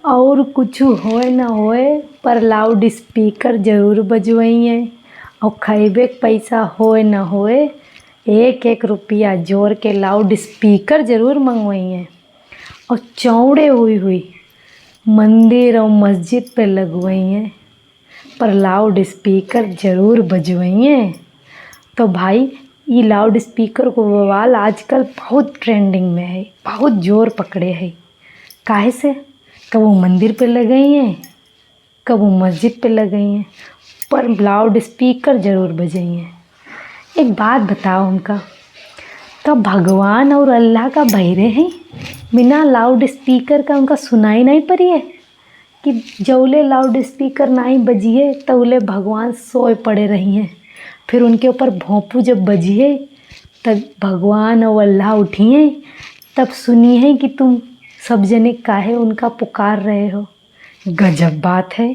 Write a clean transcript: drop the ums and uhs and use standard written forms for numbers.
और कुछ होए न होए पर लाउड स्पीकर जरूर बजवइये। और खइबे के पैसा होए न होए एक एक रुपया जोड़ के लाउड स्पीकर जरूर मंगवइये। और चौड़े हुई मंदिर और मस्जिद पे लगवइये पर लाउड स्पीकर जरूर बजवइये। तो भाई ये लाउड स्पीकर को बवाल आजकल बहुत ट्रेंडिंग में है, बहुत जोर पकड़े है। काहे से कबो मंदिर पे लगइये, कबो मस्जिद पे लगइये पर लाउड स्पीकर जरूर बजइये। एक बात बताओ हमका, तो भगवान और अल्लाह का बहरे हैं, बिना लाउड स्पीकर का उनका सुनाई नहीं पड़ी है कि जौले लाउड स्पीकर नहीं बजिए तौले भगवान सोए पड़े रही हैं। फिर उनके ऊपर भोंपू जब बजिए तब भगवान और अल्लाह उठिए, तब सुनिए कि तुम सब जने काहे उनका पुकार रहे हो। गजब बात है।